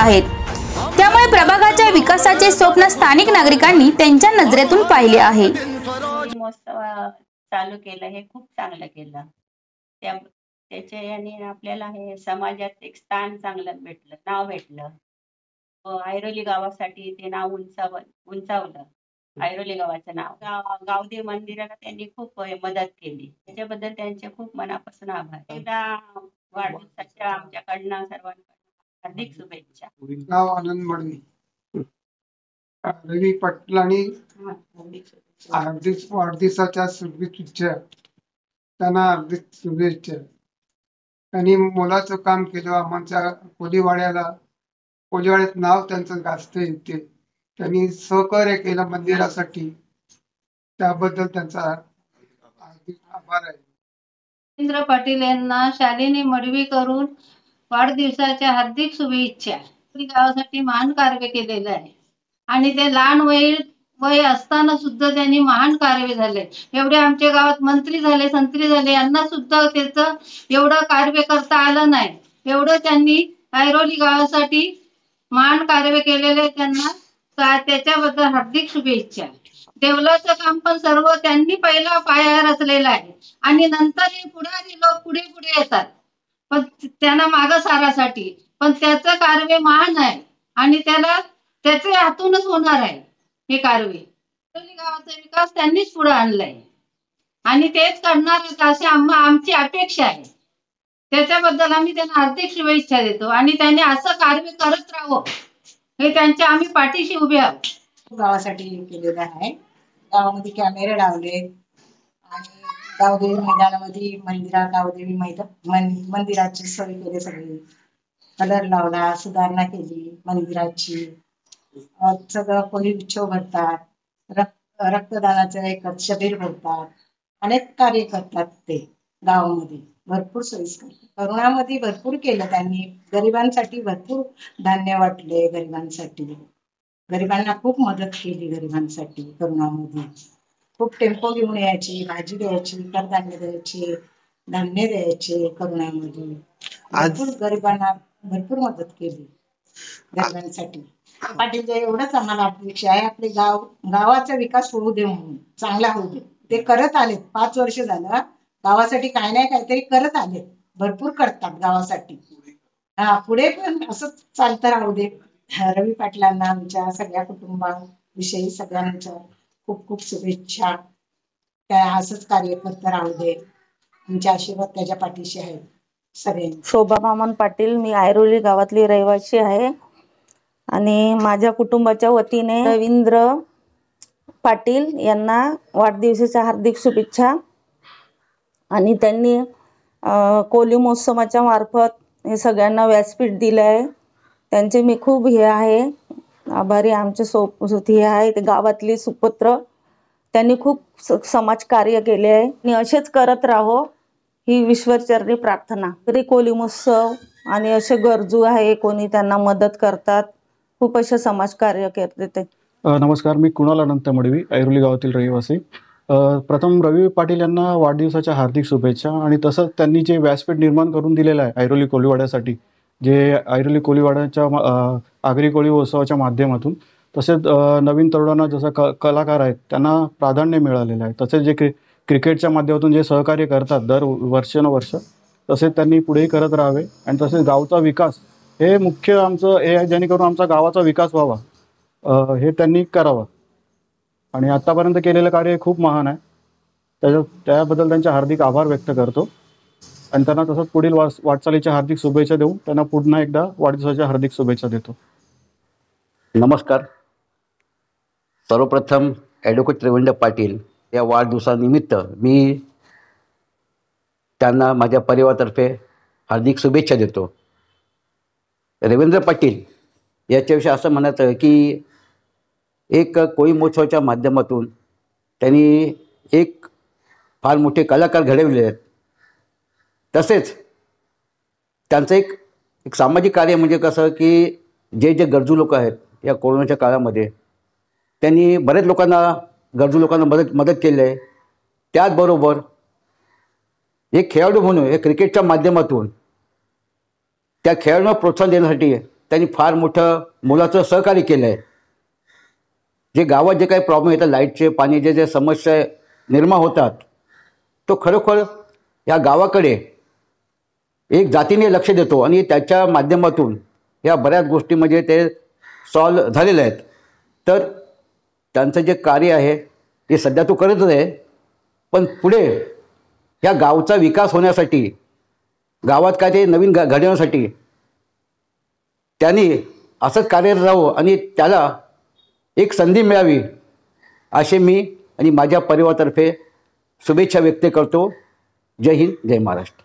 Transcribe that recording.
आहेत। त्यामुळे प्रभागाच्या विकासाचे स्वप्न स्थानिक नागरिकांनी त्यांच्या नजरेतून पाहिले आहे। महोत्सव चालू केलं हे खूप चांगलं केलं। त्याच्या याने आपल्याला हे समाजात एक स्थान चांगलं भेटलं, नाव भेटलं। ऐरोली गावासाठी ते नाव उंचावलं। ऐरोली गावाचं नाव गावदेव मंदिराला त्यांनी खूप मदत केली, त्याच्याबद्दल त्यांचे खूप मनापासून आभार। एकदा वाढदिवसाच्या आमच्याकडनं सर्वांकडून हार्दिक शुभेच्छा। नाव आनंद मडवी, रवी पाटील आणि हार्दिक वाढदिवसाच्या शुभेच्छा। त्यांना हार्दिक शुभेच्छा। त्यांनी मोलाचं काम केलं आमच्या कोलीवाड्यात नाव त्यांचं गाजतं येते। त्यांनी सहकार्य केलं मंदिरासाठी, त्याबद्दल त्यांचा हार्दिक आभार आहे। रवींद्र पाटील यांना शालिनी मडवी करून वाढदिवसाच्या हार्दिक शुभेच्छा। गावासाठी महान कार्य केलेलं आहे आणि ते लहान वय असताना सुद्धा त्यांनी महान कार्य झाले। एवढे आमच्या गावात मंत्री झाले, संत्री झाले, यांना सुद्धा त्याचं एवढं कार्य करता आलं नाही। एवढं त्यांनी ऐरोली गावासाठी महान कार्य केलेले, त्यांना त्याच्याबद्दल हार्दिक शुभेच्छा। देवलाचं काम पण सर्व त्यांनी पहिला पाया रचलेला आहे आणि नंतर हे पुढारी लोक पुढे येतात, पण त्यांना मागं सारासाठी, पण त्याचं कार्य महान आहे आणि त्याच्या हातूनच होणार आहे हे कार्य। ऐरोली गावाचा विकास त्यांनीच पुढे आणलाय आणि तेच करणार अशी आमची अपेक्षा आहे। त्याच्याबद्दल आम्ही त्यांना हार्दिक शुभेच्छा देतो आणि त्यांनी असं कार्य करत राहावं हे त्यांच्या आम्ही पाठीशी उभे आहोत। गावासाठी केलेलं आहे। गावामध्ये कॅमेरे लावले आणि गावदेवी मैदानामध्ये गावदेवी मंदिराची सोय केली, सगळी कलर लावला, सुधारणा केली मंदिराची। सगळं कोणी उत्सव भरतात, रक्तदानाचं एक शिबिर भरतात, अनेक कार्य करतात ते गावामध्ये, भरपूर सोयीस्कर करोनामध्ये भरपूर केलं त्यांनी। गरिबांसाठी भरपूर धान्य वाटले, गरिबांना खूप मदत केली। गरिबांसाठी करोनामध्ये खूप टेम्पो घेऊन यायची, भाजी द्यायची, कडधान्य द्यायचे, धान्य द्यायचे। करोनामध्ये भरपूर गरिबांना भरपूर मदत केली गरिबांसाठी। पाटील एवढंच आम्हाला अपेक्षा आहे, आपले गावाचा विकास होऊ दे, म्हणून चांगला होऊ दे। ते करत आलेत, 5 वर्ष झालं गावासाठी काय नाही काहीतरी करत आलेत, भरपूर करतात गावासाठी। पुढे पण असंच चालतं राहू दे। रवी पाटलांना आमच्या सगळ्या कुटुंबाविषयी सगळ्यांच्या खूप खूप शुभेच्छा। त्या असंच कार्य करत राहू दे, आमचे आशीर्वाद त्याच्या पाठीशी आहेत सगळ्यांचे। शोभा मामन पाटील, मी ऐरोली गावातली रहिवासी आहे आणि माझ्या कुटुंबाच्या वतीने रवींद्र पाटील यांना वाढदिवसाच्या हार्दिक शुभेच्छा। आणि त्यांनी कोली महोत्सवाच्या मार्फत हे सगळ्यांना व्यासपीठ दिलं आहे, त्यांचे मी खूप आभारी। आमचे हे आहे ते गावातली सुपुत्र, त्यांनी खूप समाजकार्य केले आहे आणि असेच करत राहो ही ईश्वरचरणी प्रार्थना। तरी कोली महोत्सव आणि असे गरजू आहे कोणी त्यांना मदत करतात, खूप असे समाजकार्य करते ते। नमस्कार, मी कुणाल अनंत मडवी, ऐरोली गावातील रहिवासी। प्रथम रवी पाटील यांना वाढदिवसाच्या हार्दिक शुभेच्छा। आणि तसंच त्यांनी जे व्यासपीठ निर्माण करून दिलेलं आहे ऐरोली कोळीवाड्यासाठी, जे ऐरोली कोळीवाड्याच्या आगरी कोळी उत्सवाच्या माध्यमातून, तसेच नवीन तरुणांना जसं कलाकार आहेत त्यांना प्राधान्य मिळालेलं आहे, तसेच जे क्रिकेटच्या माध्यमातून जे सहकार्य करतात दर वर्षानुवर्ष, तसेच त्यांनी पुढेही करत राहावे। आणि तसेच गावचा विकास हे मुख्य आमचं हे आहे, जेणेकरून आमचा गावाचा विकास व्हावा हे त्यांनी करावं। आणि आत्तापर्यंत केलेलं कार्य खूप महान आहे, त्याबद्दल त्यांचे हार्दिक आभार व्यक्त करतो आणि त्यांना तसंच पुढील वाटचालीच्या हार्दिक शुभेच्छा देऊन त्यांना पुन्हा एकदा वाढदिवसाच्या हार्दिक शुभेच्छा देतो। नमस्कार, सर्वप्रथम ॲडव्होकेट रवींद्र पाटील या वाढदिवसानिमित्त मी त्यांना माझ्या परिवारातर्फे हार्दिक शुभेच्छा देतो। रवींद्र पाटील याच्याविषयी असं म्हणायचं की एक कोळी महोत्सवाच्या माध्यमातून त्यांनी एक फार मोठे कलाकार घडविले आहेत, तसेच त्यांचं एक सामाजिक कार्य म्हणजे कसं की जे गरजू लोक आहेत या कोरोनाच्या काळामध्ये त्यांनी बरेच लोकांना, गरजू लोकांना मदत केली आहे। त्याचबरोबर एक खेळाडू म्हणून एक क्रिकेटच्या माध्यमातून त्या खेळाडूंना प्रोत्साहन देण्यासाठी त्यांनी फार मोठं मुलाचं सहकार्य केलं आहे. जे गावात जे काही प्रॉब्लेम येतात, लाईटचे, पाण्याचे जे समस्या निर्माण होतात, तो खरोखर या गावाकडे एक जातीने लक्ष देतो आणि त्याच्या माध्यमातून या बऱ्याच गोष्टी म्हणजे ते सॉल्व झालेले आहेत. तर त्यांचं जे कार्य आहे ते सध्या तो करतच आहे, पण पुढे या गावचा विकास होण्यासाठी, गावात काय ते नवीन घडवण्यासाठी त्यांनी असंच कार्यरत राहावं आणि त्याला एक संधी मिळावी असे मी आणि माझ्या परिवारातर्फे शुभेच्छा व्यक्त करतो. जय हिंद, जय महाराष्ट्र.